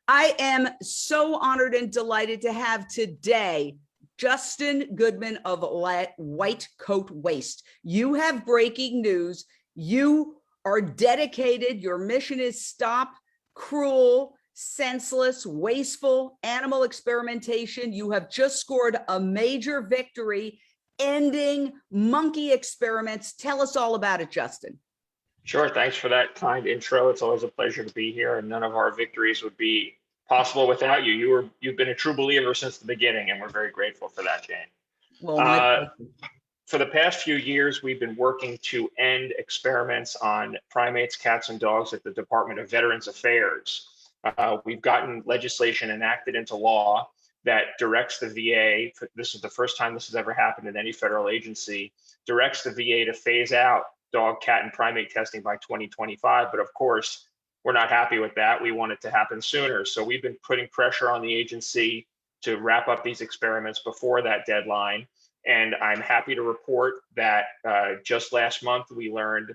I am so honored and delighted to have today Justin Goodman of White Coat Waste. You have breaking news. You are dedicated. Your mission is stop cruel, senseless, wasteful animal experimentation. You have just scored a major victory ending monkey experiments. Tell us all about it, Justin. Sure. Thanks for that kind intro. It's always a pleasure to be here, and none of our victories would be possible without you. You've been a true believer since the beginning, and we're very grateful for that, Jane. Well, for the past few years, we've been working to end experiments on primates, cats, and dogs at the Department of Veterans Affairs. We've gotten legislation enacted into law that directs the VA, this is the first time this has ever happened in any federal agency, directs the VA to phase out dog, cat, and primate testing by 2025. But of course, we're not happy with that. We want it to happen sooner. So we've been putting pressure on the agency to wrap up these experiments before that deadline. And I'm happy to report that just last month, we learned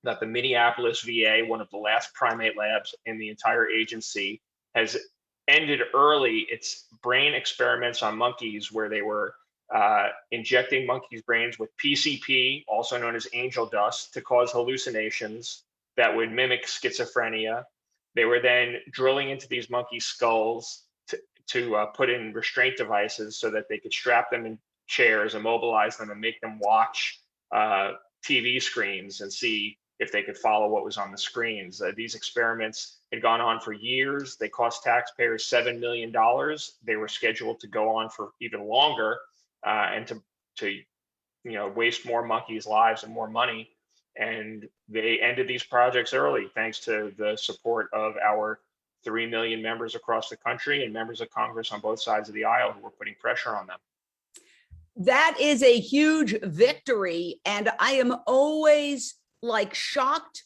that the Minneapolis VA, one of the last primate labs in the entire agency, has ended early its brain experiments on monkeys where they were injecting monkeys' brains with PCP, also known as angel dust, to cause hallucinations that would mimic schizophrenia. They were then drilling into these monkey skulls to put in restraint devices so that they could strap them in chairs, immobilize them, and make them watch TV screens and see if they could follow what was on the screens. These experiments had gone on for years. They cost taxpayers $7 million. They were scheduled to go on for even longer and to waste more monkeys' lives and more money. And they ended these projects early, thanks to the support of our 3 million members across the country and members of Congress on both sides of the aisle who were putting pressure on them. That is a huge victory. And I am always shocked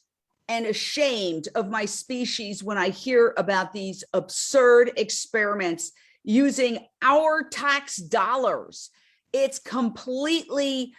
and ashamed of my species when I hear about these absurd experiments using our tax dollars. It's completely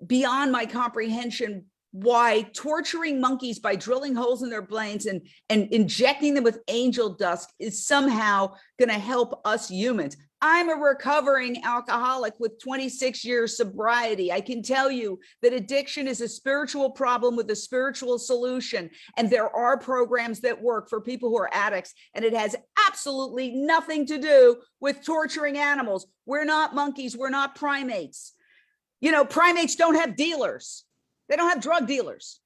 beyond my comprehension why torturing monkeys by drilling holes in their brains and injecting them with angel dust is somehow going to help us humans. I'm a recovering alcoholic with 26 years sobriety. I can tell you that addiction is a spiritual problem with a spiritual solution. And there are programs that work for people who are addicts, and it has absolutely nothing to do with torturing animals. We're not monkeys. We're not primates. Primates don't have dealers. They don't have drug dealers.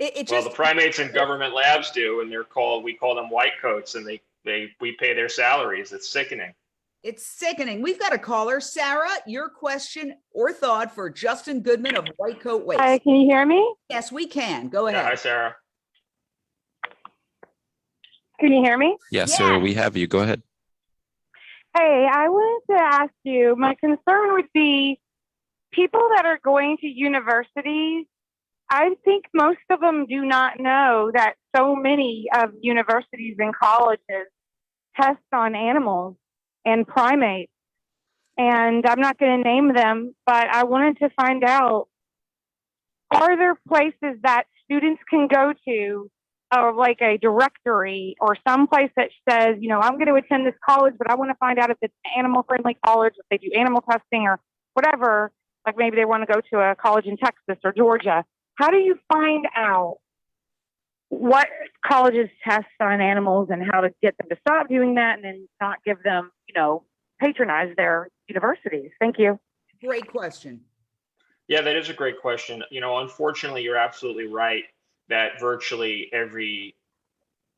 Well, the primates in government labs do, and we call them white coats, and we pay their salaries. It's sickening. It's sickening. We've got a caller. Sarah, your question or thought for Justin Goodman of White Coat Waste. Hi, can you hear me? Yes, we can. Go ahead. Yeah, hi, Sarah. Can you hear me? Yes, sir, we have you. Go ahead. Hey, I wanted to ask you, my concern would be people that are going to universities. I think most of them do not know that so many of universities and colleges test on animals and primates. And I'm not going to name them, but I wanted to find out, are there places that students can go to, or like a directory or some place that says, I'm going to attend this college, but I want to find out if it's an animal-friendly college, if they do animal testing or whatever, like maybe they want to go to a college in Texas or Georgia. How do you find out what colleges test on animals and how to get them to stop doing that and then not give them, patronize their universities? Thank you. Great question. Yeah, that is a great question. Unfortunately, you're absolutely right that virtually every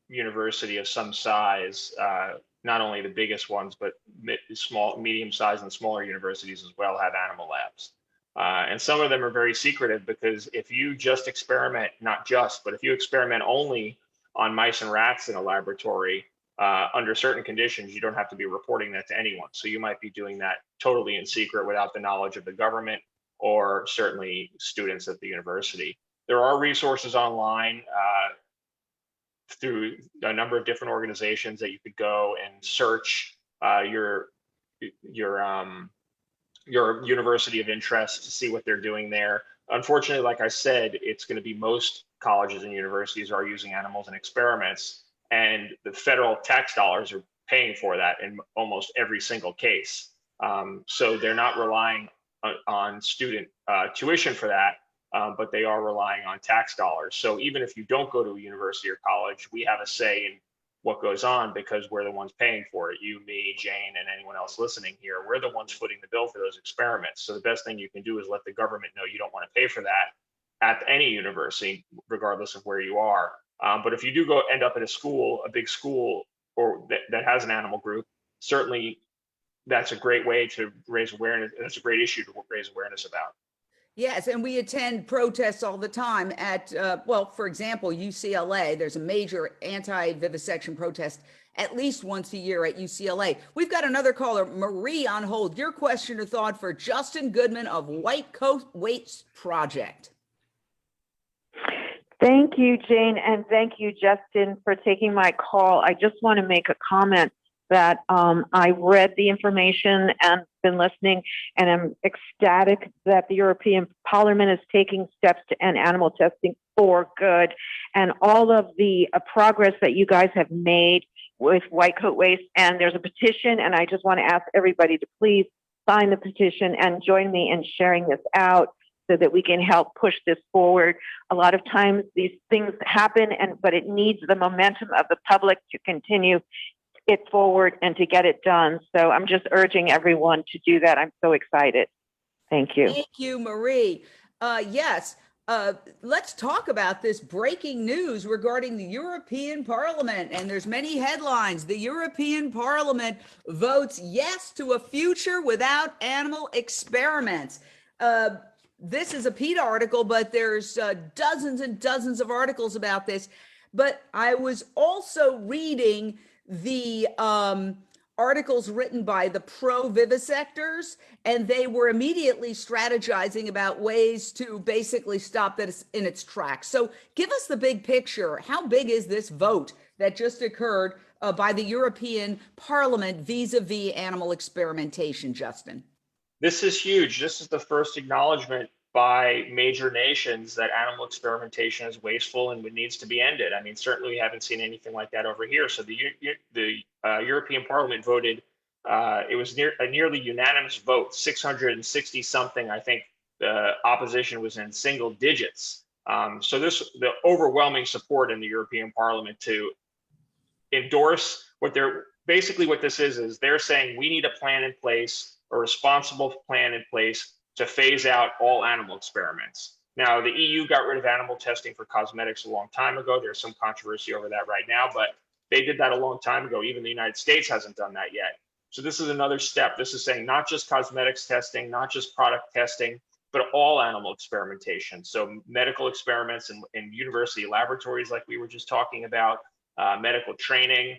university of some size, not only the biggest ones, but medium-sized and smaller universities as well, have animal labs. And some of them are very secretive, because if you just experiment, but if you experiment only on mice and rats in a laboratory, under certain conditions, you don't have to be reporting that to anyone. So you might be doing that totally in secret without the knowledge of the government or certainly students at the university. There are resources online through a number of different organizations that you could go and search your university of interest to see what they're doing there. Unfortunately, like I said, it's going to be most colleges and universities are using animals in experiments. and the federal tax dollars are paying for that in almost every single case. So they're not relying on student tuition for that, but they are relying on tax dollars. So even if you don't go to a university or college, we have a say in what goes on because we're the ones paying for it. You, me, Jane, and anyone else listening here, we're the ones footing the bill for those experiments. So the best thing you can do is let the government know you don't want to pay for that at any university, regardless of where you are. But if you do go end up at a school, a big school, or that has an animal group, certainly that's a great way to raise awareness. That's a great issue to raise awareness about. Yes, and we attend protests all the time at, well, for example, UCLA. There's a major anti-vivisection protest at least once a year at UCLA. We've got another caller, Marie, on hold. Your question or thought for Justin Goodman of White Coat Waste Project. Thank you, Jane, and thank you, Justin, for taking my call. I just want to make a comment that I read the information and been listening, and I'm ecstatic that the European Parliament is taking steps to end animal testing for good, and all of the progress that you guys have made with White Coat Waste. And there's a petition, and I just want to ask everybody to please sign the petition and join me in sharing this out so that we can help push this forward. A lot of times these things happen, but it needs the momentum of the public to continue it forward and to get it done. So I'm just urging everyone to do that. I'm so excited. Thank you. Thank you, Marie. Yes, let's talk about this breaking news regarding the European Parliament. And there's many headlines. The European Parliament votes yes to a future without animal experiments. This is a PETA article, but there's dozens and dozens of articles about this. But I was also reading the articles written by the pro-vivisectors, and they were immediately strategizing about ways to basically stop this in its tracks. So give us the big picture. How big is this vote that just occurred by the European Parliament vis-a-vis animal experimentation, Justin? This is huge. This is the first acknowledgement by major nations that animal experimentation is wasteful and needs to be ended. I mean, certainly we haven't seen anything like that over here. So the European Parliament voted, it was a nearly unanimous vote, 660 something. I think the opposition was in single digits. So the overwhelming support in the European Parliament to endorse what this is they're saying we need a plan in place, a responsible plan in place to phase out all animal experiments. Now, the EU got rid of animal testing for cosmetics a long time ago. There's some controversy over that right now, but they did that a long time ago. Even the United States hasn't done that yet. So this is another step. This is saying not just cosmetics testing, not just product testing, but all animal experimentation. So medical experiments in university laboratories, like we were just talking about, medical training,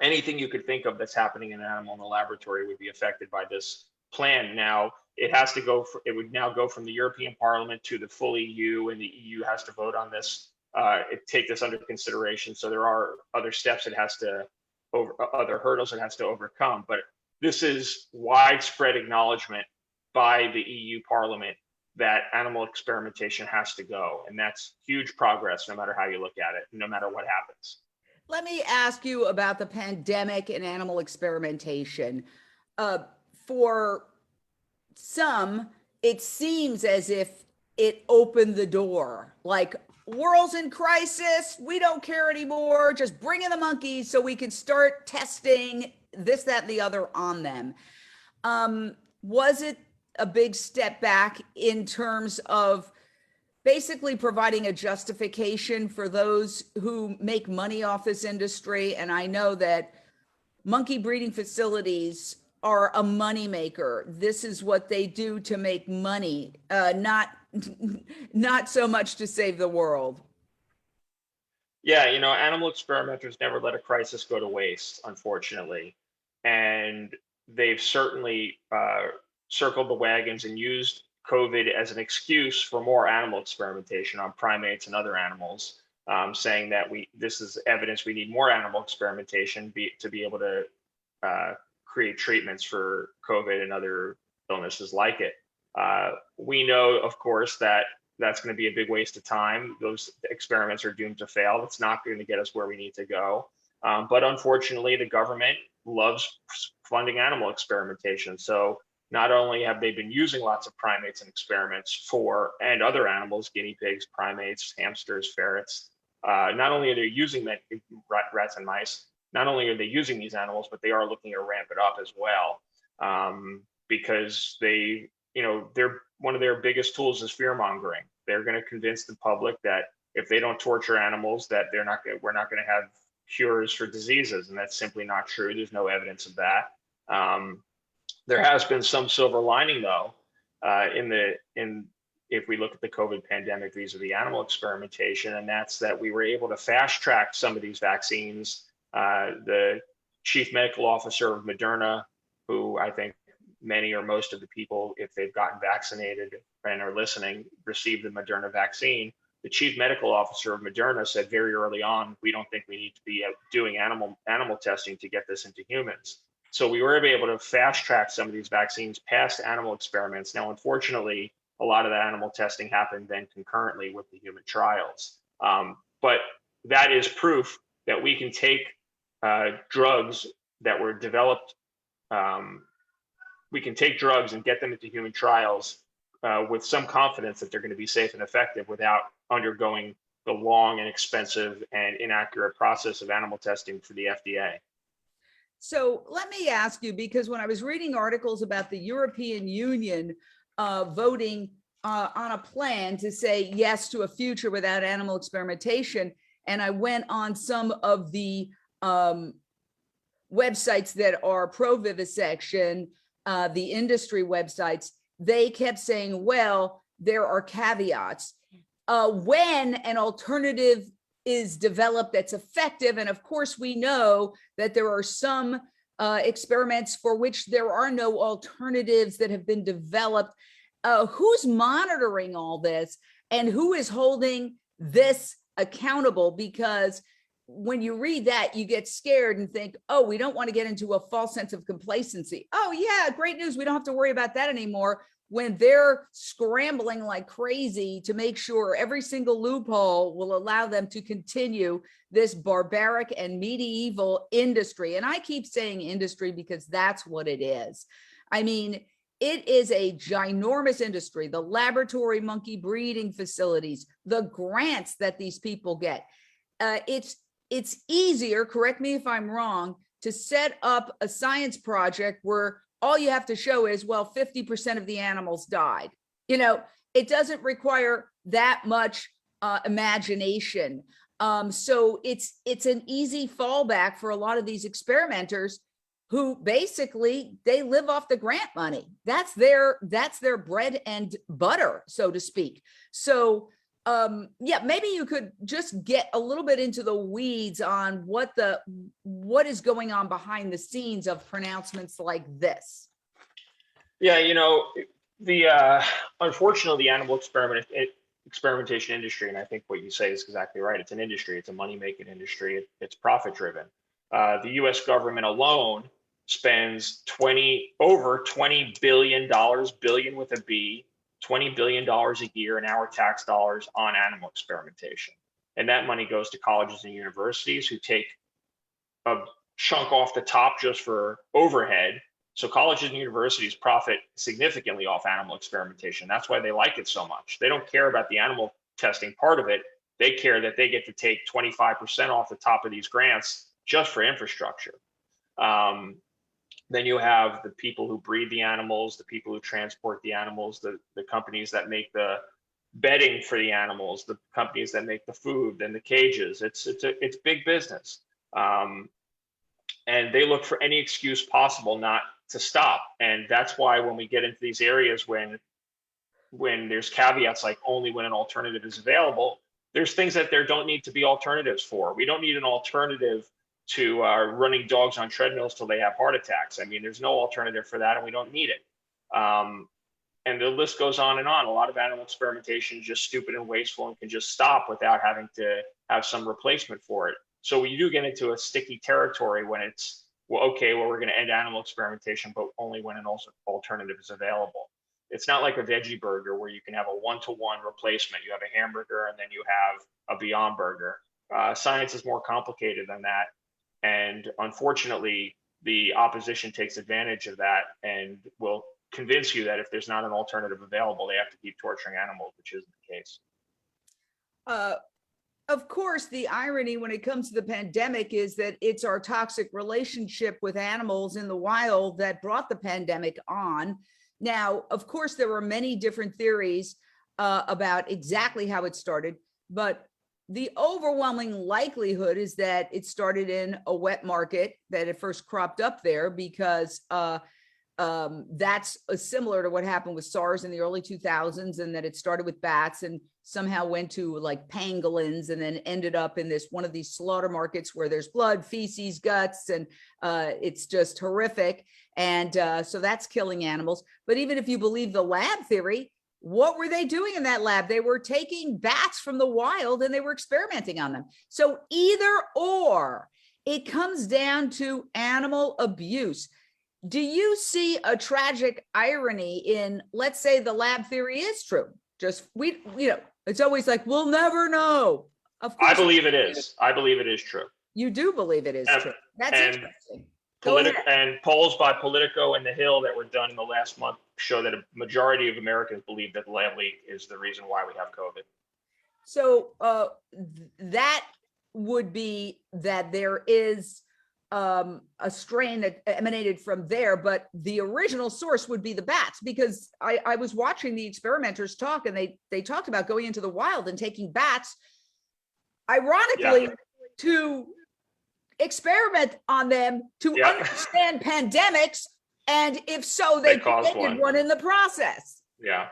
anything you could think of that's happening in an animal in the laboratory would be affected by this plan. Now, it would now go from the European Parliament to the full EU, and the EU has to vote on this, take this under consideration. So there are other steps other hurdles it has to overcome. But this is widespread acknowledgement by the EU Parliament that animal experimentation has to go. And that's huge progress, no matter how you look at it, no matter what happens. Let me ask you about the pandemic and animal experimentation. For some, it seems as if it opened the door, like, world's in crisis, we don't care anymore, just bring in the monkeys so we can start testing this, that, and the other on them. Was it a big step back in terms of basically providing a justification for those who make money off this industry? And I know that monkey breeding facilities are a moneymaker. This is what they do to make money, not so much to save the world. Yeah, animal experimenters never let a crisis go to waste, unfortunately. And they've certainly circled the wagons and used COVID as an excuse for more animal experimentation on primates and other animals, saying that this is evidence we need more animal experimentation to be able to create treatments for COVID and other illnesses like it. We know, of course, that that's going to be a big waste of time. Those experiments are doomed to fail. It's not going to get us where we need to go. But unfortunately, the government loves funding animal experimentation. So not only have they been using lots of primates in experiments and other animals, guinea pigs, primates, hamsters, ferrets, not only are they using rats and mice, not only are they using these animals, but they are looking to ramp it up as well, because one of their biggest tools is fear mongering. They're going to convince the public that if they don't torture animals, that we're not going to have cures for diseases, and that's simply not true. There's no evidence of that. There has been some silver lining, though, if we look at the COVID pandemic vis-a-vis animal experimentation, and that's that we were able to fast track some of these vaccines. The chief medical officer of Moderna, who I think many or most of the people, if they've gotten vaccinated and are listening, received the Moderna vaccine. The chief medical officer of Moderna said very early on, we don't think we need to be doing animal testing to get this into humans. So we were able to fast track some of these vaccines past animal experiments. Now, unfortunately, a lot of that animal testing happened then concurrently with the human trials. But that is proof that we can take drugs that were developed, we can take drugs and get them into human trials with some confidence that they're going to be safe and effective without undergoing the long and expensive and inaccurate process of animal testing for the FDA. So let me ask you, because when I was reading articles about the European Union voting on a plan to say yes to a future without animal experimentation, and I went on some of the websites that are pro-vivisection, the industry websites, they kept saying, well, there are caveats. When an alternative is developed that's effective, and of course we know that there are some experiments for which there are no alternatives that have been developed, who's monitoring all this and who is holding this accountable? Because when you read that, you get scared and think, oh, we don't want to get into a false sense of complacency. Oh yeah, great news, we don't have to worry about that anymore, when they're scrambling like crazy to make sure every single loophole will allow them to continue this barbaric and medieval industry. And I keep saying industry because that's what it is. I mean, it is a ginormous industry, the laboratory monkey breeding facilities, the grants that these people get. It's easier, correct me if I'm wrong, to set up a science project where all you have to show is, well, 50% of the animals died. You know, it doesn't require that much imagination. So it's an easy fallback for a lot of these experimenters who basically they live off the grant money. That's their bread and butter, so to speak. So yeah, maybe you could just get a little bit into the weeds on what is going on behind the scenes of pronouncements like this. Yeah, unfortunately, the animal experimentation industry, and I think what you say is exactly right. It's an industry. It's a money-making industry. It's profit-driven. The U.S. government alone spends over $20 billion, billion with a B, $20 billion a year in our tax dollars on animal experimentation. And that money goes to colleges and universities who take a chunk off the top just for overhead. So colleges and universities profit significantly off animal experimentation. That's why they like it so much. They don't care about the animal testing part of it. They care that they get to take 25% off the top of these grants just for infrastructure. Then you have the people who breed the animals, the people who transport the animals, the companies that make the bedding for the animals, the companies that make the food, then the cages. It's big business. And they look for any excuse possible not to stop. And that's why when we get into these areas when there's caveats like only when an alternative is available, there's things that there don't need to be alternatives for. We don't need an alternative to running dogs on treadmills till they have heart attacks. I mean, there's no alternative for that, and we don't need it. And the list goes on and on. A lot of animal experimentation is just stupid and wasteful and can just stop without having to have some replacement for it. So we do get into a sticky territory when it's, well, okay, well, we're going to end animal experimentation, but only when an alternative is available. It's not like a veggie burger where you can have a one-to-one replacement. You have a hamburger and then you have a Beyond Burger. Science is more complicated than that. And unfortunately, the opposition takes advantage of that and will convince you that if there's not an alternative available, they have to keep torturing animals, which isn't the case. Of course, the irony when it comes to the pandemic is that it's our toxic relationship with animals in the wild that brought the pandemic on. Now, of course, there were many different theories about exactly how it started, but the overwhelming likelihood is that it started in a wet market, that it first cropped up there because that's similar to what happened with SARS in the early 2000s, and that it started with bats and somehow went to like pangolins and then ended up in this one of these slaughter markets where there's blood, feces, guts, and it's just horrific. And so that's killing animals. But even if you believe the lab theory, what were they doing in that lab? They were taking bats from the wild and they were experimenting on them. So either or, it comes down to animal abuse. Do you see a tragic irony in, let's say the lab theory is true? Just it's always like, we'll never know. Of course, I believe it is. I believe it is true. You do believe it is true. That's interesting. And polls by Politico and The Hill that were done in the last month show that a majority of Americans believe that the lab leak is the reason why we have COVID. So that would be that there is a strain that emanated from there, but the original source would be the bats, because I was watching the experimenters talk, and they talked about going into the wild and taking bats, ironically, to experiment on them to understand pandemics, and if so, they created one in the process. Yeah,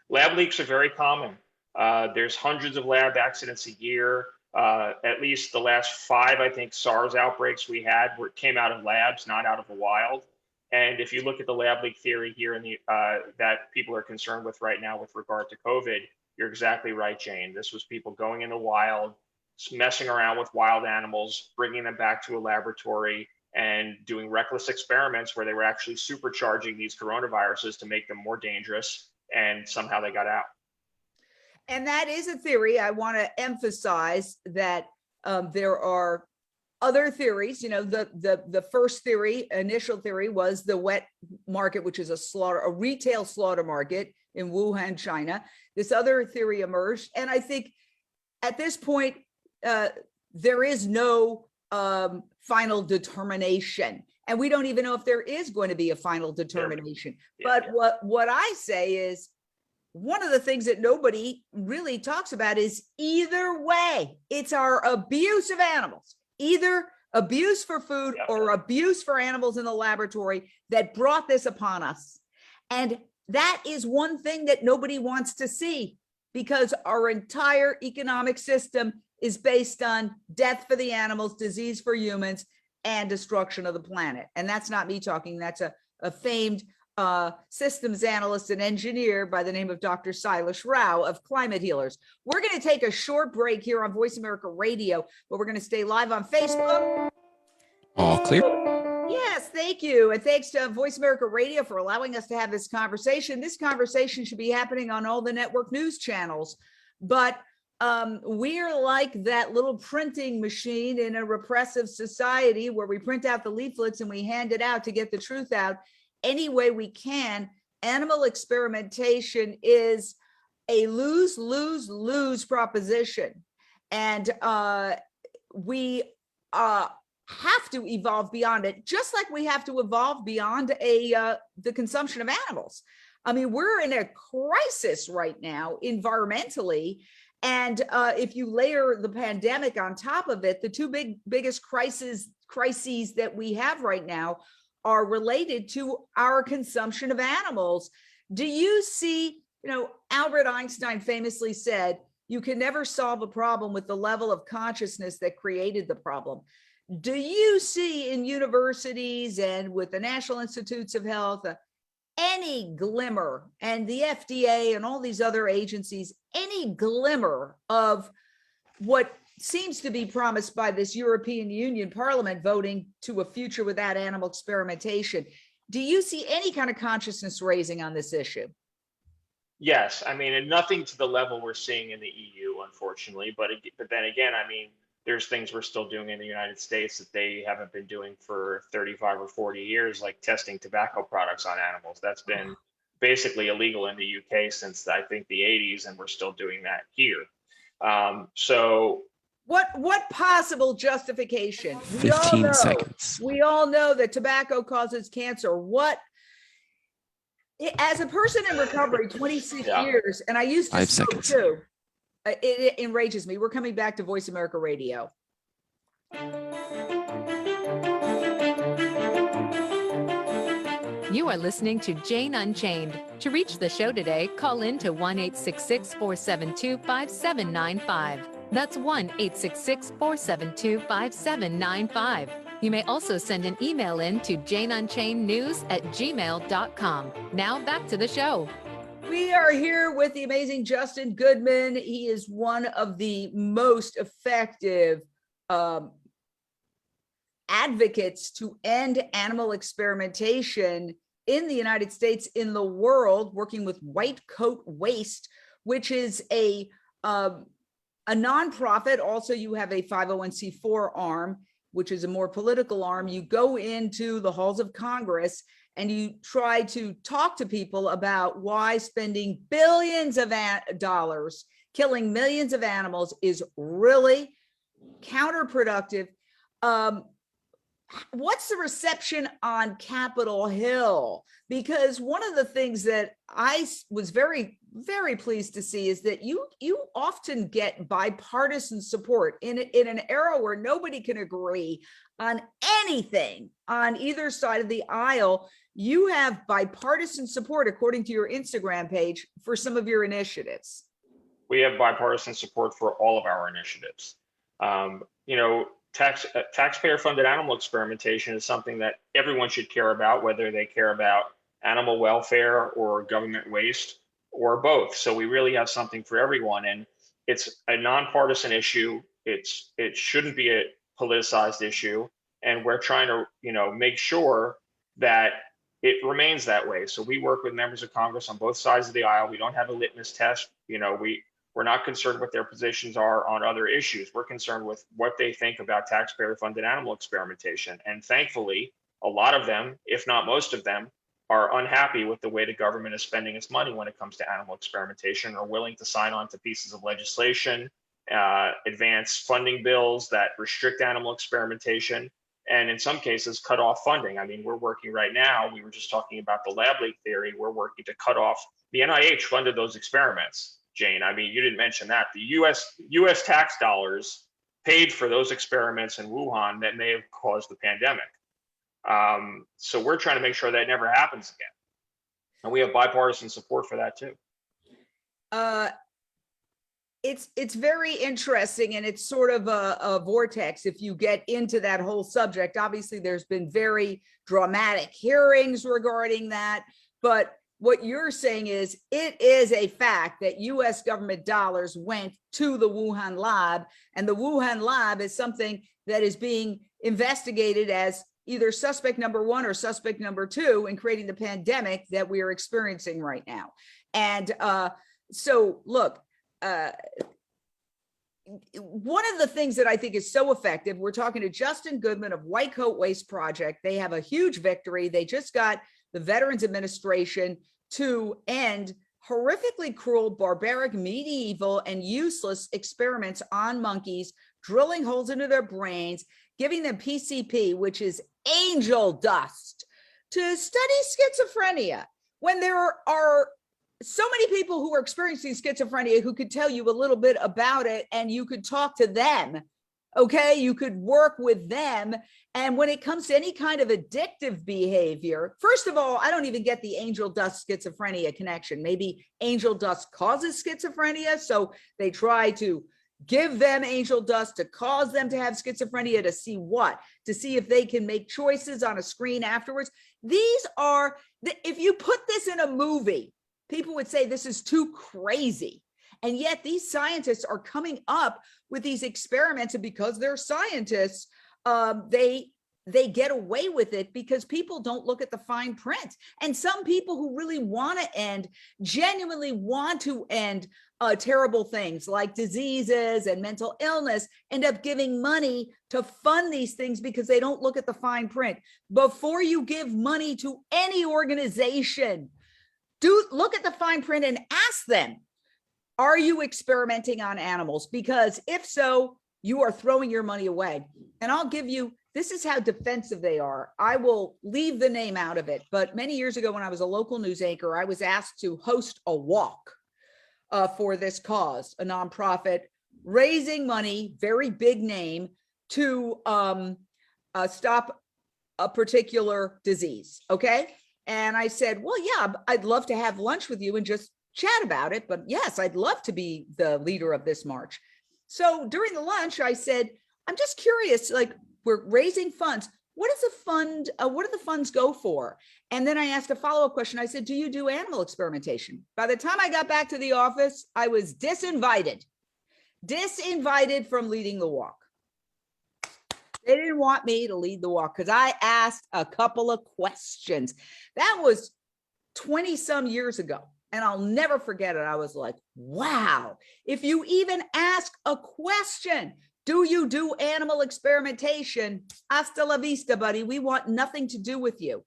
lab leaks are very common. There's hundreds of lab accidents a year. At least the last 5, I think, SARS outbreaks we had came out of labs, not out of the wild. And if you look at the lab leak theory here in the that people are concerned with right now with regard to COVID, you're exactly right, Jane. This was people going in the wild, messing around with wild animals, bringing them back to a laboratory and doing reckless experiments where they were actually supercharging these coronaviruses to make them more dangerous, and somehow they got out. And that is a theory. I want to emphasize that there are other theories. The first theory, initial theory, was the wet market, which is a retail slaughter market in Wuhan, China. This other theory emerged, and I think at this point there is no final determination, and we don't even know if there is going to be a final determination. But what I say is, one of the things that nobody really talks about is either way, it's our abuse of animals, either abuse for food or abuse for animals in the laboratory that brought this upon us. And that is one thing that nobody wants to see, because our entire economic system is based on death for the animals, disease for humans, and destruction of the planet. And that's not me talking. That's a famed systems analyst and engineer by the name of Dr. Silas Rao of Climate Healers. We're going to take a short break here on Voice America Radio, but we're going to stay live on Facebook. All clear. Yes, thank you. And thanks to Voice America Radio for allowing us to have this conversation. This conversation should be happening on all the network news channels, but we're like that little printing machine in a repressive society where we print out the leaflets and we hand it out to get the truth out any way we can. Animal experimentation is a lose proposition. And we have to evolve beyond it, just like we have to evolve beyond the consumption of animals. I mean, we're in a crisis right now environmentally. And if you layer the pandemic on top of it, the two biggest crises that we have right now are related to our consumption of animals. Do you see, Albert Einstein famously said, you can never solve a problem with the level of consciousness that created the problem. Do you see in universities and with the National Institutes of Health any glimmer, and the FDA and all these other agencies, any glimmer of what seems to be promised by this European Union Parliament voting to a future without animal experimentation? Do you see any kind of consciousness raising on this issue? Yes, I mean, and nothing to the level we're seeing in the EU, unfortunately. But then again, I mean, there's things we're still doing in the United States that they haven't been doing for 35 or 40 years, like testing tobacco products on animals. That's been basically illegal in the UK since I think the 80s, and we're still doing that here. So What possible justification? 15 seconds. We all know that tobacco causes cancer. As a person in recovery, 26 Yeah. years, and I used to 5 smoke seconds. too. It enrages me. We're coming back to Voice America Radio. You are listening to Jane Unchained. To reach the show today, call in to 1-866-472-5795. That's 1-866-472-5795. You may also send an email in to janeunchainednews@gmail.com. Now back to the show. We are here with the amazing Justin Goodman. He is one of the most effective advocates to end animal experimentation in the United States, in the world, working with White Coat Waste, which is a nonprofit. Also, you have a 501c4 arm, which is a more political arm. You go into the halls of Congress and you try to talk to people about why spending billions of dollars, killing millions of animals is really counterproductive. What's the reception on Capitol Hill? Because one of the things that I was very, very pleased to see is that you often get bipartisan support in an era where nobody can agree on anything on either side of the aisle. You have bipartisan support, according to your Instagram page, for some of your initiatives. we have bipartisan support for all of our initiatives. Taxpayer-funded animal experimentation is something that everyone should care about, whether they care about animal welfare or government waste or both. So we really have something for everyone, and it's a nonpartisan issue. It shouldn't be a politicized issue, and we're trying to make sure that it remains that way. So we work with members of Congress on both sides of the aisle. We don't have a litmus test. We're not concerned what their positions are on other issues. We're concerned with what they think about taxpayer-funded animal experimentation. And thankfully, a lot of them, if not most of them, are unhappy with the way the government is spending its money when it comes to animal experimentation, are willing to sign on to pieces of legislation, advance funding bills that restrict animal experimentation, and in some cases, cut off funding. I mean, we're working right now, we were just talking about the lab leak theory, we're working to cut off, the NIH funded those experiments. Jane, I mean, you didn't mention that. The US tax dollars paid for those experiments in Wuhan that may have caused the pandemic. So we're trying to make sure that never happens again. And we have bipartisan support for that too. It's very interesting, and it's sort of a vortex if you get into that whole subject. Obviously, there's been very dramatic hearings regarding that, but what you're saying is it is a fact that US government dollars went to the Wuhan lab, and the Wuhan lab is something that is being investigated as either suspect number one or suspect number two in creating the pandemic that we are experiencing right now. And so look, one of the things that I think is so effective, we're talking to Justin Goodman of White Coat Waste Project. They have a huge victory. They just got the Veterans Administration to end horrifically cruel, barbaric, medieval, and useless experiments on monkeys, drilling holes into their brains, giving them PCP, which is angel dust, to study schizophrenia, when there are so many people who are experiencing schizophrenia who could tell you a little bit about it, and you could talk to them. Okay, you could work with them. And when it comes to any kind of addictive behavior, first of all, I don't even get the angel dust schizophrenia connection. Maybe angel dust causes schizophrenia, so they try to give them angel dust to cause them to have schizophrenia, to see what? To see if they can make choices on a screen afterwards. These are, if you put this in a movie, people would say this is too crazy. And yet these scientists are coming up with these experiments, and because they're scientists, they they get away with it because people don't look at the fine print. And some people who really want to end, genuinely want to end terrible things like diseases and mental illness, end up giving money to fund these things because they don't look at the fine print. Before you give money to any organization, look at the fine print and ask them, are you experimenting on animals? Because if so, you are throwing your money away. And I'll give you, this is how defensive they are. I will leave the name out of it. But many years ago, when I was a local news anchor, I was asked to host a walk for this cause, a nonprofit raising money, very big name, to stop a particular disease. Okay. And I said, well, yeah, I'd love to have lunch with you and just chat about it. But yes, I'd love to be the leader of this march. So during the lunch, I said, I'm just curious, like, we're raising funds. What is the fund? What do the funds go for? And then I asked a follow-up question. I said, do you do animal experimentation? By the time I got back to the office, I was disinvited from leading the walk. They didn't want me to lead the walk because I asked a couple of questions. That was 20 some years ago. And I'll never forget it. I was like, wow, if you even ask a question, do you do animal experimentation? Hasta la vista, buddy. We want nothing to do with you.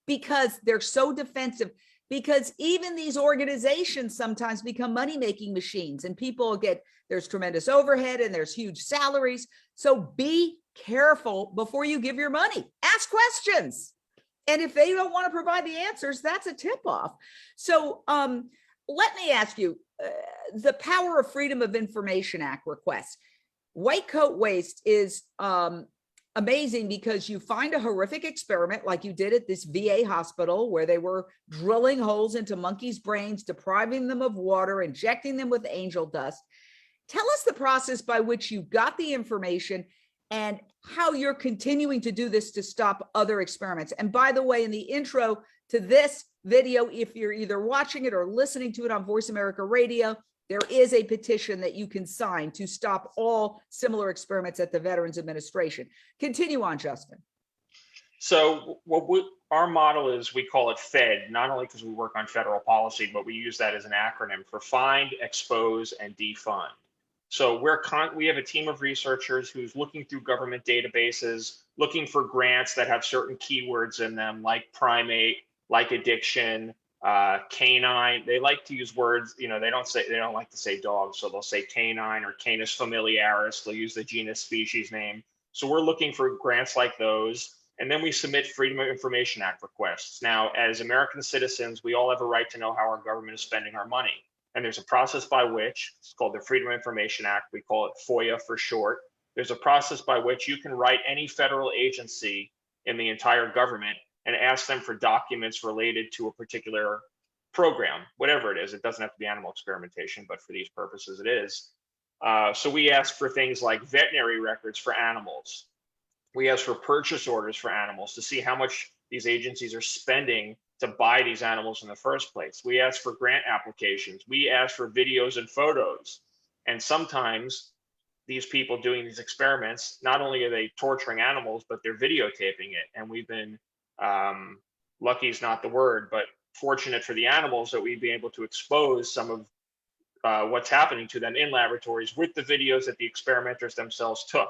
Because they're so defensive. Because even these organizations sometimes become money-making machines, and people get, there's tremendous overhead and there's huge salaries. So be careful before you give your money. Ask questions. And if they don't want to provide the answers, that's a tip-off. So let me ask you, the Power of Freedom of Information Act request. White coat waste is amazing because you find a horrific experiment like you did at this VA hospital where they were drilling holes into monkeys' brains, depriving them of water, injecting them with angel dust. Tell us the process by which you got the information and how you're continuing to do this to stop other experiments. And by the way, in the intro to this video, if you're either watching it or listening to it on Voice America Radio, there is a petition that you can sign to stop all similar experiments at the Veterans Administration. Continue on, Justin. So our model is, we call it FED, not only because we work on federal policy, but we use that as an acronym for find, expose, and defund. So we have a team of researchers who's looking through government databases, looking for grants that have certain keywords in them, like primate, like addiction, canine. They like to use words, they don't like to say dog, so they'll say canine or Canis familiaris. They'll use the genus species name. So we're looking for grants like those. And then we submit Freedom of Information Act requests. Now, as American citizens, we all have a right to know how our government is spending our money. And there's a process by which, it's called the Freedom of Information Act. We call it FOIA for short. There's a process by which you can write any federal agency in the entire government and ask them for documents related to a particular program, whatever it is. It doesn't have to be animal experimentation, but for these purposes it is. So we ask for things like veterinary records for animals. We ask for purchase orders for animals to see how much these agencies are spending to buy these animals in the first place. We ask for grant applications. We ask for videos and photos. And sometimes these people doing these experiments, not only are they torturing animals, but they're videotaping it. And we've been, lucky is not the word, but fortunate for the animals that we'd be able to expose some of what's happening to them in laboratories with the videos that the experimenters themselves took.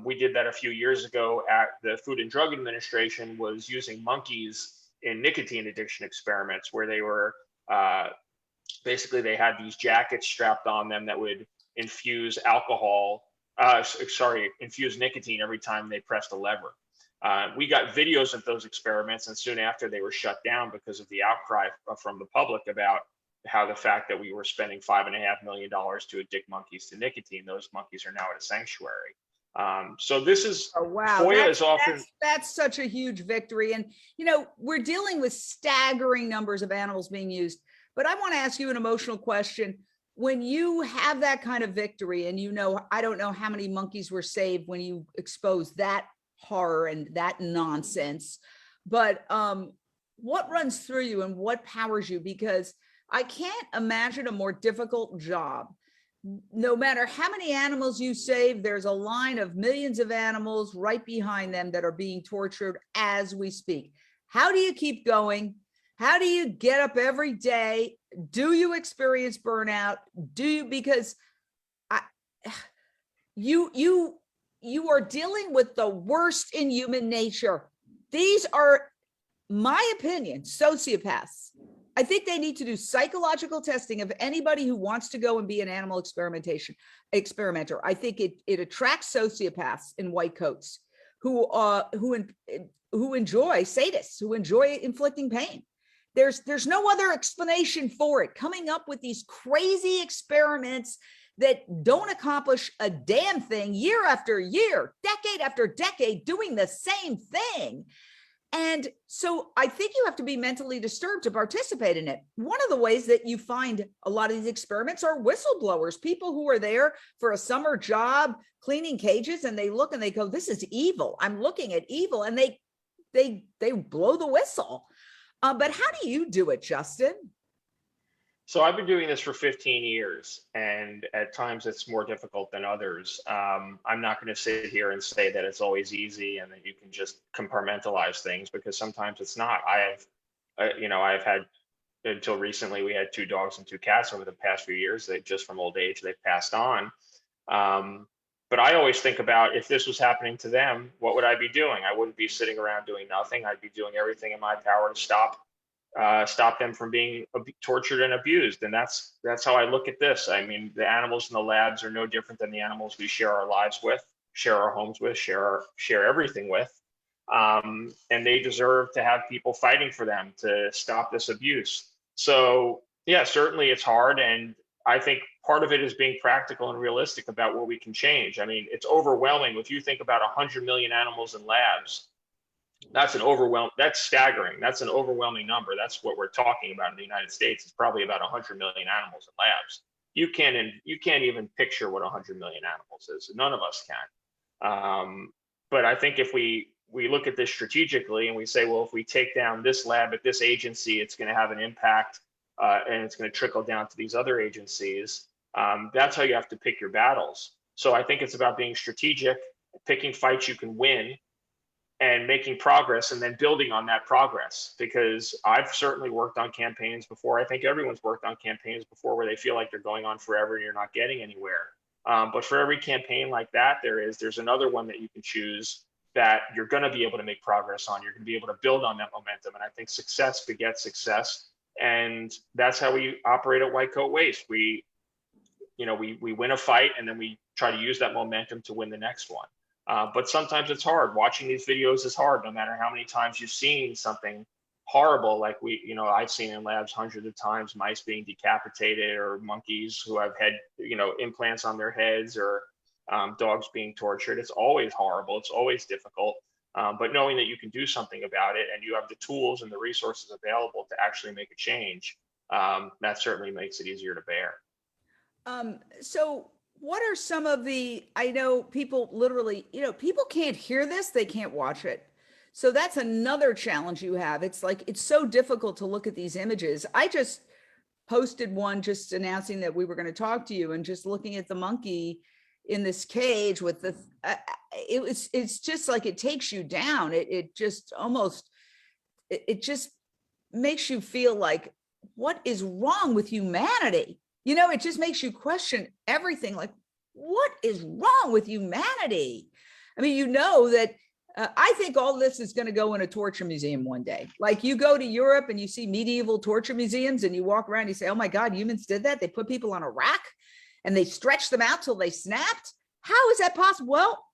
We did that a few years ago at the Food and Drug Administration, was using monkeys in nicotine addiction experiments where they were, basically they had these jackets strapped on them that would infuse infuse nicotine every time they pressed a lever. We got videos of those experiments, and soon after they were shut down because of the outcry from the public about how the fact that we were spending $5.5 million to addict monkeys to nicotine. Those monkeys are now at a sanctuary. So this is, wow, that's such a huge victory. And, we're dealing with staggering numbers of animals being used, but I want to ask you an emotional question. When you have that kind of victory and, I don't know how many monkeys were saved when you expose that horror and that nonsense, but what runs through you and what powers you? Because I can't imagine a more difficult job no matter how many animals you save, there's a line of millions of animals right behind them that are being tortured as we speak. How do you keep going? How do you get up every day? Do you experience burnout? Do you, because you are dealing with the worst in human nature. These are, my opinion, sociopaths. I think they need to do psychological testing of anybody who wants to go and be an animal experimenter. I think it attracts sociopaths in white coats who enjoy sadists, who enjoy inflicting pain. There's no other explanation for it. Coming up with these crazy experiments that don't accomplish a damn thing year after year, decade after decade, doing the same thing. And so I think you have to be mentally disturbed to participate in it. One of the ways that you find a lot of these experiments are whistleblowers, people who are there for a summer job cleaning cages, and they look and they go, this is evil. I'm looking at evil, and they blow the whistle. But how do you do it, Justin? So I've been doing this for 15 years, and at times it's more difficult than others. I'm not going to sit here and say that it's always easy and that you can just compartmentalize things, because sometimes it's not. I've had, until recently, we had 2 dogs and 2 cats over the past few years. They just, from old age, they've passed on. But I always think about, if this was happening to them, what would I be doing? I wouldn't be sitting around doing nothing. I'd be doing everything in my power to stop them from being tortured and abused. And that's how I look at this. I mean, the animals in the labs are no different than the animals we share our lives with, share our homes with, share everything with. And they deserve to have people fighting for them to stop this abuse. So yeah, certainly it's hard. And I think part of it is being practical and realistic about what we can change. I mean, it's overwhelming. If you think about 100 million animals in labs, that's staggering. That's an overwhelming number. That's what we're talking about in the United States. It's probably about 100 million animals in labs. You can't even picture what 100 million animals is. None of us can. But I think if we look at this strategically and we say, well, if we take down this lab at this agency, it's going to have an impact, and it's going to trickle down to these other agencies. That's how you have to pick your battles. So I think it's about being strategic, picking fights you can win, and making progress, and then building on that progress. Because I've certainly worked on campaigns before. I think everyone's worked on campaigns before where they feel like they're going on forever and you're not getting anywhere. But for every campaign like that, there's another one that you can choose that you're going to be able to make progress on. You're going to be able to build on that momentum. And I think success begets success. And that's how we operate at White Coat Waste. We win a fight, and then we try to use that momentum to win the next one. But sometimes it's hard. Watching these videos is hard, no matter how many times you've seen something horrible. Like I've seen in labs hundreds of times, mice being decapitated, or monkeys who have had, implants on their heads, or dogs being tortured. It's always horrible. It's always difficult. But knowing that you can do something about it, and you have the tools and the resources available to actually make a change, that certainly makes it easier to bear. So what are some of I know people literally, people can't hear this, they can't watch it. So that's another challenge you have. It's like, it's so difficult to look at these images. I just posted one just announcing that we were going to talk to you, and just looking at the monkey in this cage with it's just like, it takes you down. It just makes you feel like, what is wrong with humanity? It just makes you question everything. Like, what is wrong with humanity? I mean, that I think all this is going to go in a torture museum one day. Like, you go to Europe and you see medieval torture museums, and you walk around and you say, oh my God, humans did that. They put people on a rack and they stretched them out till they snapped. How is that possible? Well,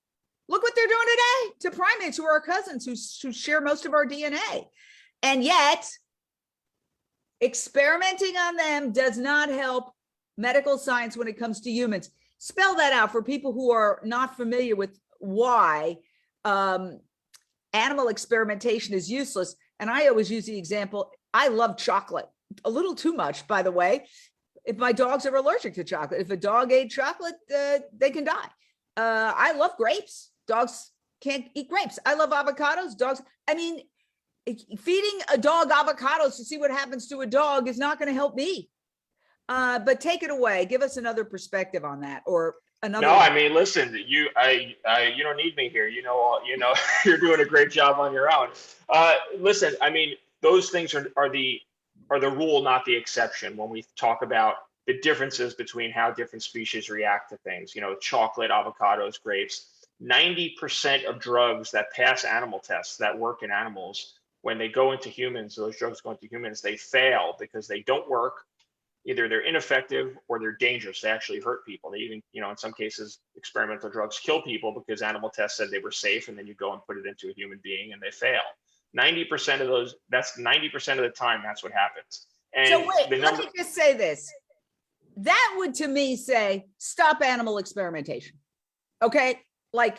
look what they're doing today to primates who are our cousins, who share most of our DNA. And yet, experimenting on them does not help medical science when it comes to humans. Spell that out for people who are not familiar with why animal experimentation is useless. And I always use the example, I love chocolate, a little too much, by the way. If my dogs are allergic to chocolate, if a dog ate chocolate, they can die. I love grapes. Dogs can't eat grapes. I love avocados. Feeding a dog avocados to see what happens to a dog is not going to help me. But take it away. Give us another perspective on that, or another. No, I mean, listen, you don't need me here. You're doing a great job on your own. Listen, I mean, those things are the rule, not the exception. When we talk about the differences between how different species react to things, chocolate, avocados, grapes, 90% of drugs that pass animal tests that work in animals, when they go into humans, those drugs go into humans, they fail because they don't work. Either they're ineffective or they're dangerous. They actually hurt people. They even, in some cases, experimental drugs kill people because animal tests said they were safe, and then you go and put it into a human being and they fail. 90% of those, that's 90% of the time, that's what happens. And so wait, let me just say this. That would, to me, say, stop animal experimentation. Okay? Like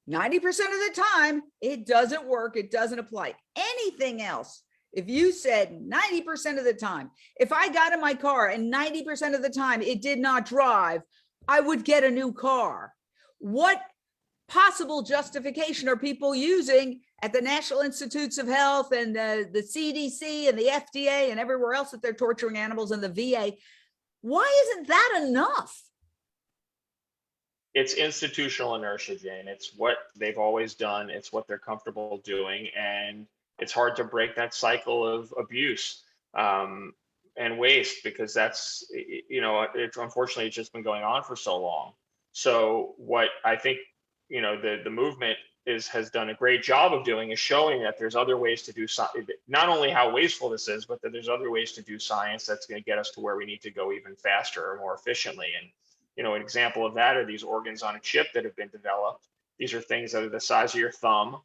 90% of the time, it doesn't work. It doesn't apply. Anything else, if you said 90% of the time, if I got in my car and 90% of the time it did not drive, I would get a new car. What possible justification are people using at the National Institutes of Health and the CDC and the FDA and everywhere else that they're torturing animals in the VA? Why isn't that enough? It's institutional inertia, Jane. It's what they've always done. It's what they're comfortable doing. And it's hard to break that cycle of abuse and waste, because that's, it's unfortunately it's just been going on for so long. So what I think, the movement has done a great job of doing is showing that there's other ways to do not only how wasteful this is, but that there's other ways to do science that's going to get us to where we need to go even faster or more efficiently. And, an example of that are these organs on a chip that have been developed. These are things that are the size of your thumb,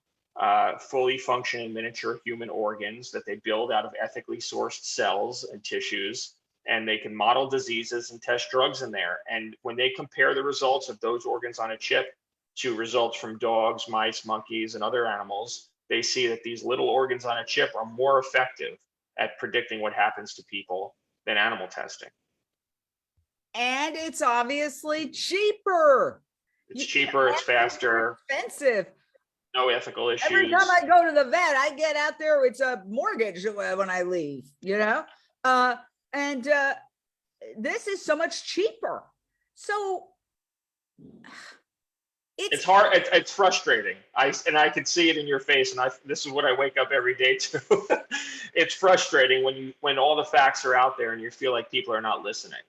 fully functioning miniature human organs that they build out of ethically sourced cells and tissues, and they can model diseases and test drugs in there. And when they compare the results of those organs on a chip to results from dogs, mice, monkeys, and other animals, they see that these little organs on a chip are more effective at predicting what happens to people than animal testing. And it's obviously cheaper. It's cheaper, it's faster. Expensive. No ethical issues. Every time I go to the vet, I get out there, it's a mortgage when I leave, and this is so much cheaper. So it's hard. It's frustrating. I can see it in your face. And this is what I wake up every day to. It's frustrating when all the facts are out there and you feel like people are not listening.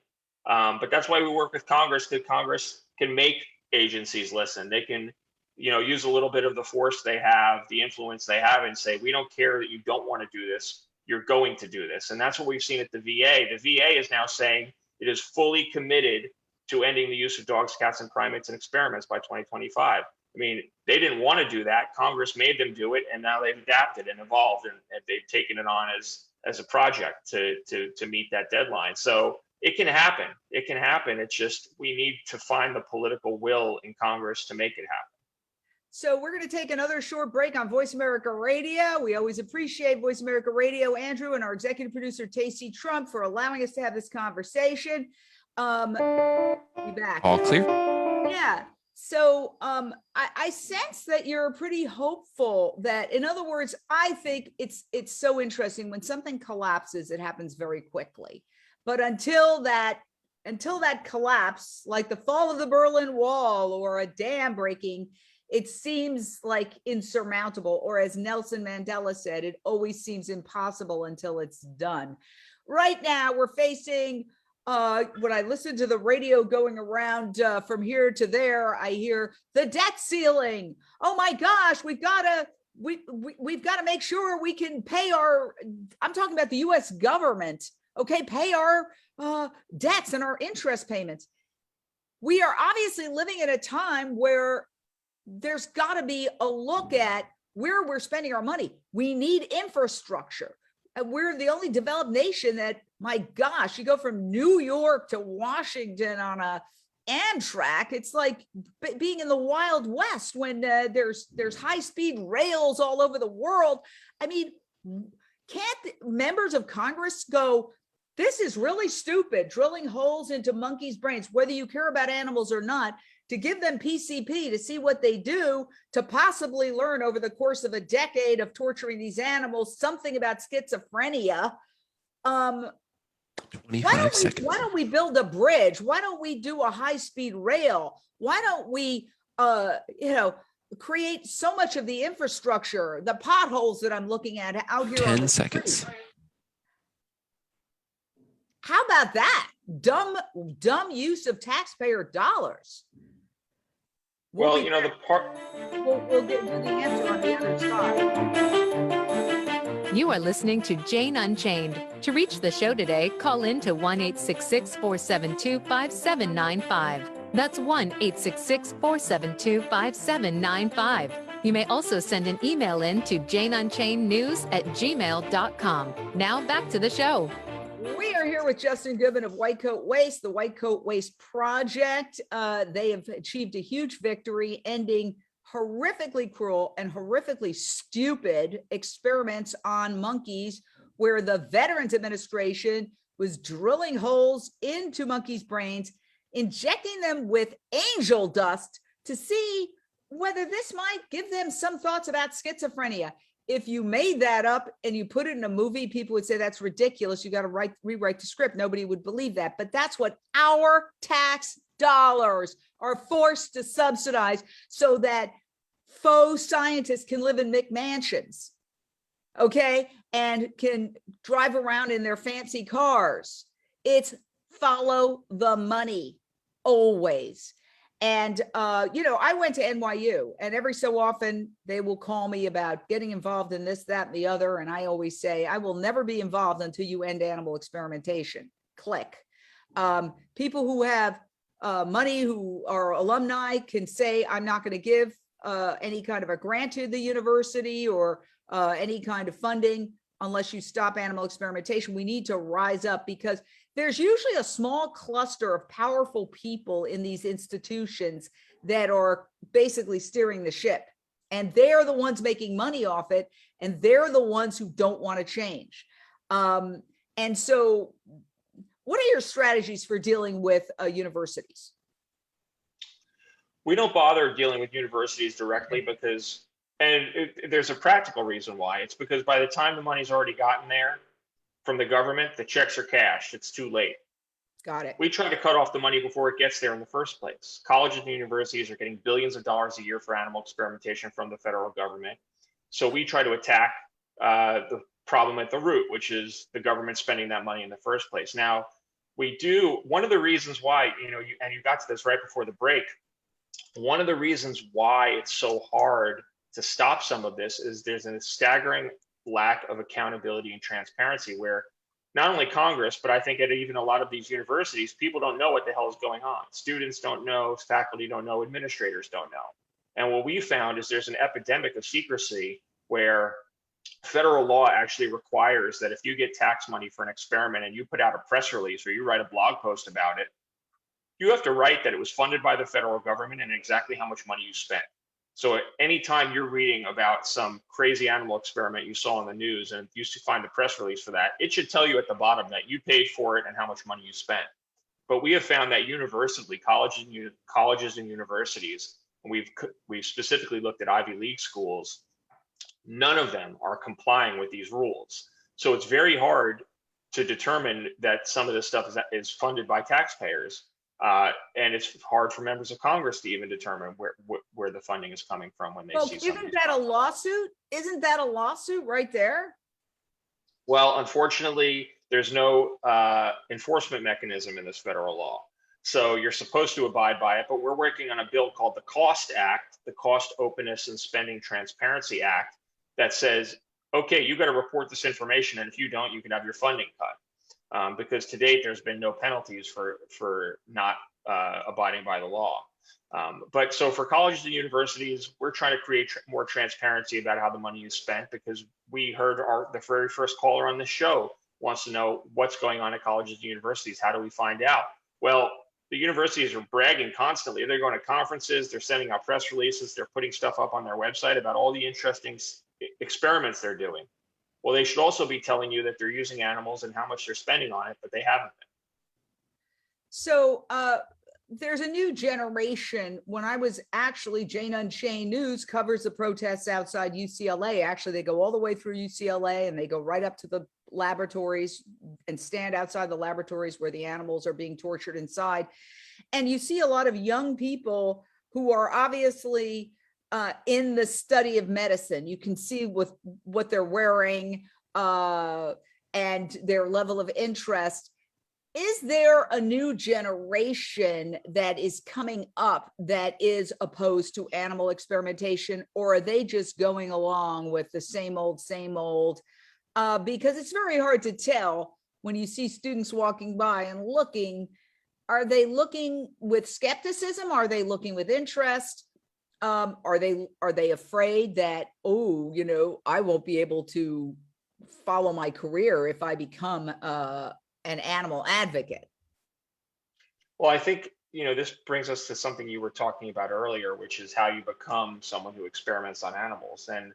But that's why we work with Congress, because Congress can make agencies listen. They can, use a little bit of the force they have, the influence they have, and say, we don't care that you don't want to do this. You're going to do this. And that's what we've seen at the VA. The VA is now saying it is fully committed to ending the use of dogs, cats, and primates in experiments by 2025. I mean, they didn't want to do that. Congress made them do it, and now they've adapted and evolved, and they've taken it on as a project to meet that deadline. So it can happen. It can happen. It's just we need to find the political will in Congress to make it happen. So we're going to take another short break on Voice America Radio. We always appreciate Voice America Radio, Andrew, and our executive producer, Tacey Trump, for allowing us to have this conversation. Be back. All clear? Yeah. So I sense that you're pretty hopeful that, in other words, I think it's so interesting when something collapses, it happens very quickly. But until that collapse, like the fall of the Berlin Wall or a dam breaking, it seems like insurmountable. Or as Nelson Mandela said, it always seems impossible until it's done. Right now, we're facing, when I listen to the radio going around from here to there, I hear the debt ceiling. Oh my gosh, we've got to make sure we can pay I'm talking about the US government. Okay, pay our debts and our interest payments. We are obviously living in a time where there's got to be a look at where we're spending our money. We need infrastructure. We're the only developed nation that, my gosh, you go from New York to Washington on a Amtrak. It's like being in the Wild West when there's high-speed rails all over the world. I mean, can't members of Congress go, this is really stupid, drilling holes into monkeys' brains, whether you care about animals or not, to give them PCP to see what they do, to possibly learn over the course of a decade of torturing these animals something about schizophrenia. 25 seconds. Why don't we build a bridge? Why don't we do a high-speed rail? Why don't we, create so much of the infrastructure, the potholes that I'm looking at out here on 10 the seconds. street? How about that? Dumb use of taxpayer dollars. Well, We'll get the answer on the other side. You are listening to Jane Unchained. To reach the show today, call in to 1-866-472-5795. That's 1-866-472-5795. You may also send an email in to janeunchainednews@gmail.com. Now back to the show. We are here with Justin Goodman of White Coat Waste, the White Coat Waste Project. They have achieved a huge victory, ending horrifically cruel and horrifically stupid experiments on monkeys, where the Veterans Administration was drilling holes into monkeys' brains, injecting them with angel dust to see whether this might give them some thoughts about schizophrenia. If you made that up and you put it in a movie, people would say that's ridiculous. You got to rewrite the script. Nobody would believe that. But that's what our tax dollars are forced to subsidize, so that faux scientists can live in McMansions, okay, and can drive around in their fancy cars. It's follow the money always. And, I went to NYU, and every so often they will call me about getting involved in this, that, and the other. And I always say, I will never be involved until you end animal experimentation. Click. People who have money, who are alumni, can say, I'm not going to give any kind of a grant to the university or any kind of funding unless you stop animal experimentation. We need to rise up, because there's usually a small cluster of powerful people in these institutions that are basically steering the ship, and they're the ones making money off it, and they're the ones who don't want to change. And so what are your strategies for dealing with universities? We don't bother dealing with universities directly because, there's a practical reason why. It's because by the time the money's already gotten there from the government, the checks are cashed. It's too late. Got it. We try to cut off the money before it gets there in the first place. Colleges and universities are getting billions of dollars a year for animal experimentation from the federal government. So we try to attack the problem at the root, which is the government spending that money in the first place. Now, one of the reasons why, you got to this right before the break, one of the reasons why it's so hard to stop some of this is there's a staggering lack of accountability and transparency, where not only Congress, but I think at even a lot of these universities, people don't know what the hell is going on. Students don't know, faculty don't know, administrators don't know. And what we found is there's an epidemic of secrecy, where federal law actually requires that if you get tax money for an experiment and you put out a press release or you write a blog post about it, you have to write that it was funded by the federal government and exactly how much money you spent. So anytime you're reading about some crazy animal experiment you saw in the news and you find the press release for that, it should tell you at the bottom that you paid for it and how much money you spent. But we have found that universally, colleges and universities, and we've specifically looked at Ivy League schools, none of them are complying with these rules. So it's very hard to determine that some of this stuff is funded by taxpayers. And it's hard for members of Congress to even determine where the funding is coming from when they see something. Isn't that a lawsuit? Isn't that a lawsuit right there? Well, unfortunately, there's no enforcement mechanism in this federal law. So you're supposed to abide by it, but we're working on a bill called the COST Act, the Cost, Openness, and Spending Transparency Act, that says, okay, you got to report this information, and if you don't, you can have your funding cut. Because to date, there's been no penalties for not abiding by the law. But so for colleges and universities, we're trying to create more transparency about how the money is spent, because we heard the very first caller on this show wants to know what's going on at colleges and universities. How do we find out? Well, the universities are bragging constantly. They're going to conferences, they're sending out press releases, they're putting stuff up on their website about all the interesting experiments they're doing. Well, they should also be telling you that they're using animals and how much they're spending on it, but they haven't been. So there's a new generation. When I was actually, Jane Unchained News covers the protests outside UCLA. Actually, they go all the way through UCLA and they go right up to the laboratories and stand outside the laboratories where the animals are being tortured inside. And you see a lot of young people who are obviously in the study of medicine. You can see with what they're wearing and their level of interest. Is there a new generation that is coming up that is opposed to animal experimentation, or are they just going along with the same old, because it's very hard to tell when you see students walking by and looking. Are they looking with skepticism? Are they looking with interest? Are they afraid that, oh, you know, I won't be able to follow my career if I become an animal advocate? Well, I think, you know, this brings us to something you were talking about earlier, which is how you become someone who experiments on animals. And,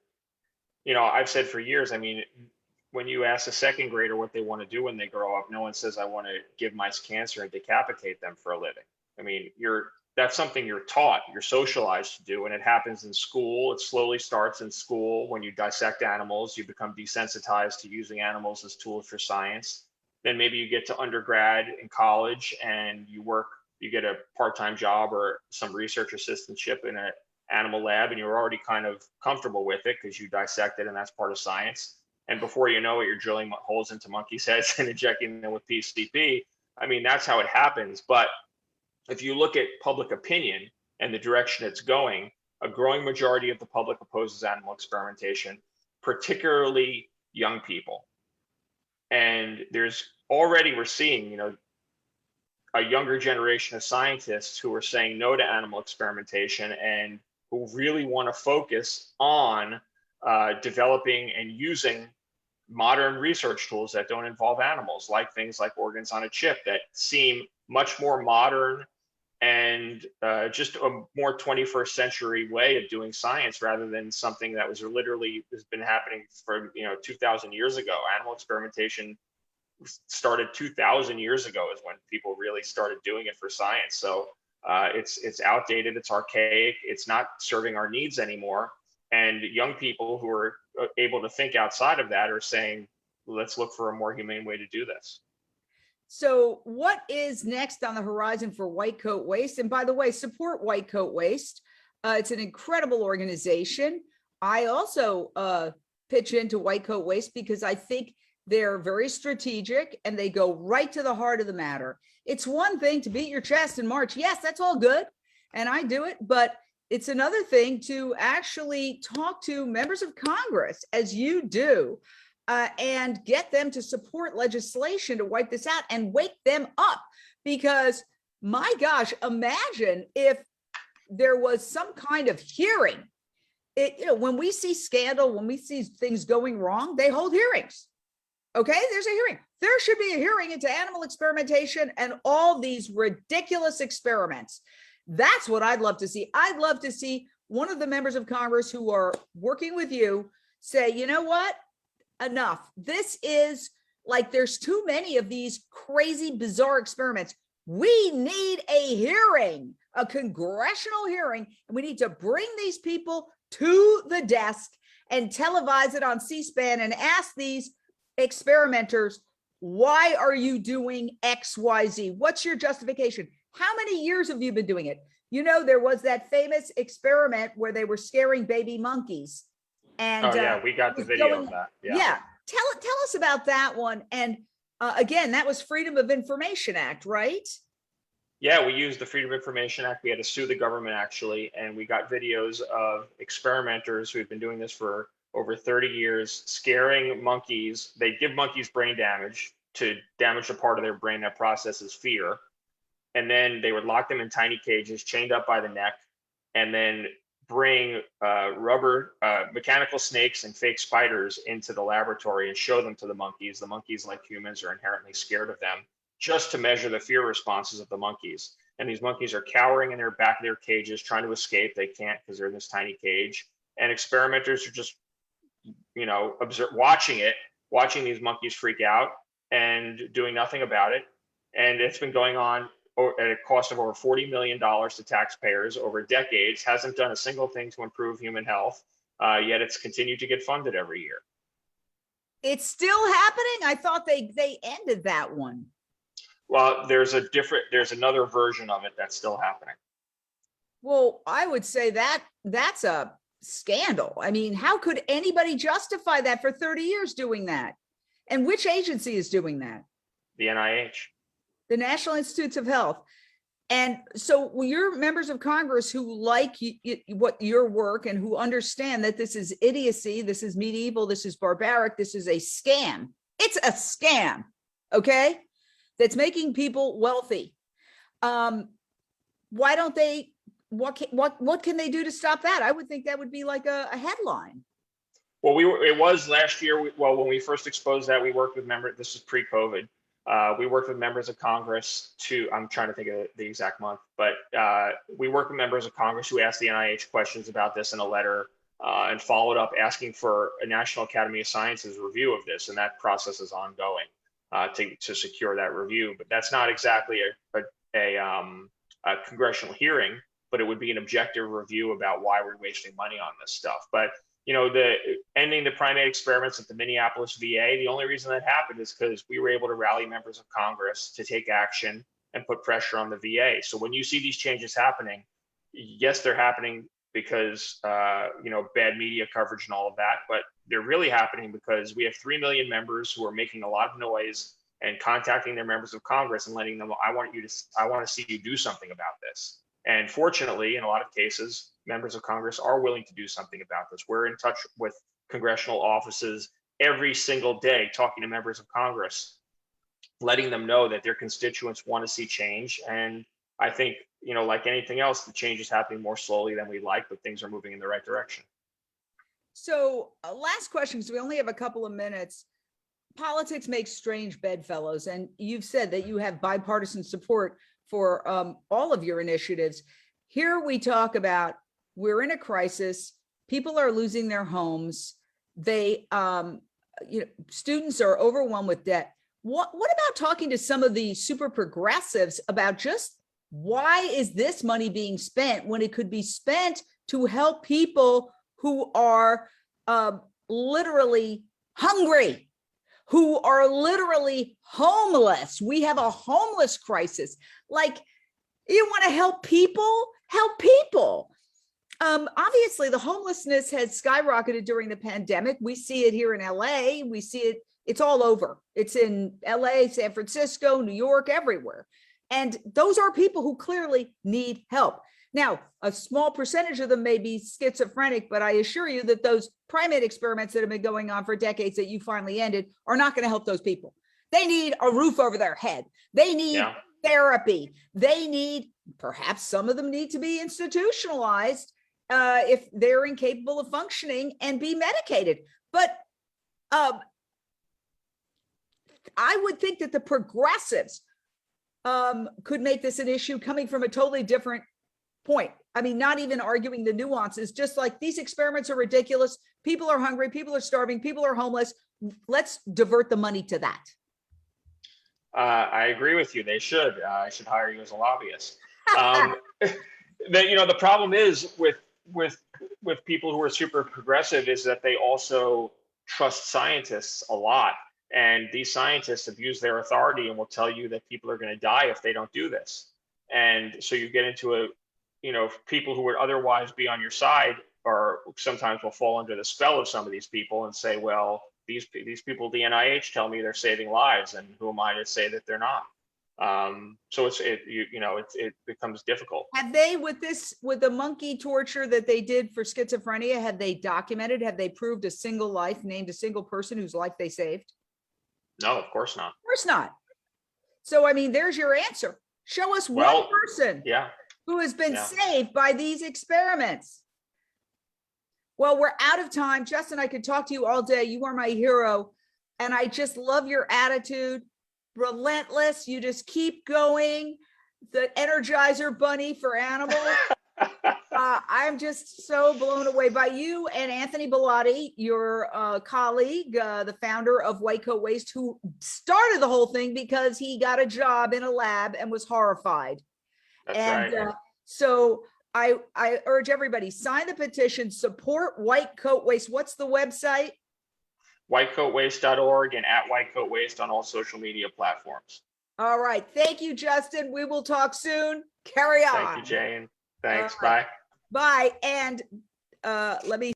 you know, I've said for years, I mean, when you ask a second grader what they want to do when they grow up, no one says, I want to give mice cancer and decapitate them for a living. I mean, that's something you're taught, you're socialized to do, and it happens in school. It slowly starts in school. When you dissect animals, you become desensitized to using animals as tools for science. Then maybe you get to undergrad in college and you get a part-time job or some research assistantship in an animal lab, and you're already kind of comfortable with it because you dissect it and that's part of science. And before you know it, you're drilling holes into monkeys' heads and injecting them with PCP. I mean, that's how it happens. But if you look at public opinion and the direction it's going, a growing majority of the public opposes animal experimentation, particularly young people. And we're seeing, you know, a younger generation of scientists who are saying no to animal experimentation and who really want to focus on developing and using modern research tools that don't involve animals, like things like organs on a chip that seem much more modern and just a more 21st century way of doing science rather than something that has been happening for 2,000 years ago. Animal experimentation started 2,000 years ago is when people really started doing it for science. So it's outdated, it's archaic, it's not serving our needs anymore. And young people who are able to think outside of that are saying, let's look for a more humane way to do this. So what is next on the horizon for White Coat Waste? And by the way, support White Coat Waste. It's an incredible organization. I also pitch into White Coat Waste because I think they're very strategic and they go right to the heart of the matter. It's one thing to beat your chest and march. Yes, that's all good. And I do it, but it's another thing to actually talk to members of Congress, as you do, and get them to support legislation to wipe this out and wake them up. Because my gosh, imagine if there was some kind of hearing. When we see scandal, when we see things going wrong, they hold hearings. Okay, there's a hearing. There should be a hearing into animal experimentation and all these ridiculous experiments. That's what I'd love to see. I'd love to see one of the members of Congress who are working with you say, you know what? Enough. This is like, there's too many of these crazy, bizarre experiments. We need a hearing, a congressional hearing, and we need to bring these people to the desk and televise it on C-SPAN and ask these experimenters, why are you doing X, Y, Z? What's your justification? How many years have you been doing it? You know, there was that famous experiment where they were scaring baby monkeys. And we got the video of that. Yeah. Tell us about that one. And again, that was Freedom of Information Act, right? Yeah, we used the Freedom of Information Act. We had to sue the government, actually, and we got videos of experimenters who had been doing this for over 30 years, scaring monkeys. They give monkeys brain damage to damage the part of their brain that processes fear. And then they would lock them in tiny cages, chained up by the neck, and then bring mechanical snakes and fake spiders into the laboratory and show them to the monkeys. The monkeys, like humans, are inherently scared of them, just to measure the fear responses of the monkeys. And these monkeys are cowering in their back of their cages, trying to escape. They can't because they're in this tiny cage. And experimenters are just, watching these monkeys freak out and doing nothing about it. And it's been going on at a cost of over $40 million to taxpayers over decades, hasn't done a single thing to improve human health, yet it's continued to get funded every year. It's still happening? I thought they ended that one. Well, there's another version of it that's still happening. Well, I would say that's a scandal. I mean, how could anybody justify that for 30 years doing that? And which agency is doing that? The NIH. The National Institutes of Health. And so you're members of Congress who like what your work and who understand that this is idiocy, this is medieval, this is barbaric, this is a scam. It's a scam, okay? That's making people wealthy. Why don't they, what can they do to stop that? I would think that would be like a headline. Well, it was last year. When we first exposed that, we worked with members, this is pre-COVID. We worked with members of Congress I'm trying to think of the exact month, but we worked with members of Congress who asked the NIH questions about this in a letter and followed up asking for a National Academy of Sciences review of this. And that process is ongoing to secure that review. But that's not exactly a congressional hearing, but it would be an objective review about why we're wasting money on this stuff. But ending the primate experiments at the Minneapolis VA, the only reason that happened is because we were able to rally members of Congress to take action and put pressure on the VA. So when you see these changes happening, yes, they're happening because, bad media coverage and all of that, but they're really happening because we have 3 million members who are making a lot of noise and contacting their members of Congress and letting them know, I want to see you do something about this. And fortunately, in a lot of cases, members of Congress are willing to do something about this. We're in touch with congressional offices every single day, talking to members of Congress, letting them know that their constituents want to see change. And I think, like anything else, the change is happening more slowly than we like, but things are moving in the right direction. So last question, because we only have a couple of minutes. Politics makes strange bedfellows. And you've said that you have bipartisan support for all of your initiatives. Here we talk about we're in a crisis. People are losing their homes. They, students are overwhelmed with debt. What about talking to some of the super progressives about just why is this money being spent when it could be spent to help people who are literally hungry, who are literally homeless? We have a homeless crisis. Like, you want to help people? Help people. Obviously, the homelessness has skyrocketed during the pandemic. We see it here in LA. We see it. It's all over. It's in LA, San Francisco, New York, everywhere. And those are people who clearly need help. Now, a small percentage of them may be schizophrenic, but I assure you that those primate experiments that have been going on for decades that you finally ended are not going to help those people. They need a roof over their head. They need therapy. They need, perhaps some of them need to be institutionalized if they're incapable of functioning and be medicated. But I would think that the progressives could make this an issue coming from a totally different point. I mean, not even arguing the nuances, just like these experiments are ridiculous. People are hungry, people are starving, people are homeless. Let's divert the money to that. I agree with you. They should. I should hire you as a lobbyist. The problem is with people who are super progressive is that they also trust scientists a lot. And these scientists abuse their authority and will tell you that people are going to die if they don't do this. And so you get into people who would otherwise be on your side or sometimes will fall under the spell of some of these people and say, well, these people, the NIH tell me they're saving lives, and who am I to say that they're not? So it becomes difficult. Have they, with the monkey torture that they did for schizophrenia, have they documented, have they proved a single life, named a single person whose life they saved? No, of course not. Of course not. So, I mean, there's your answer. Show us one person who has been saved by these experiments. Well, we're out of time. Justin, I could talk to you all day. You are my hero. And I just love your attitude. Relentless. You just keep going. The Energizer Bunny for animals. I'm just so blown away by you and Anthony Bellotti, your colleague, the founder of White Coat Waste, who started the whole thing because he got a job in a lab and was horrified. That's And right. so I urge everybody, sign the petition, support White Coat Waste. What's the website? whitecoatwaste.org and at whitecoatwaste on all social media platforms. All right. Thank you, Justin. We will talk soon. Carry on. Thank you, Jane. Thanks. All right. Bye. Bye. And let me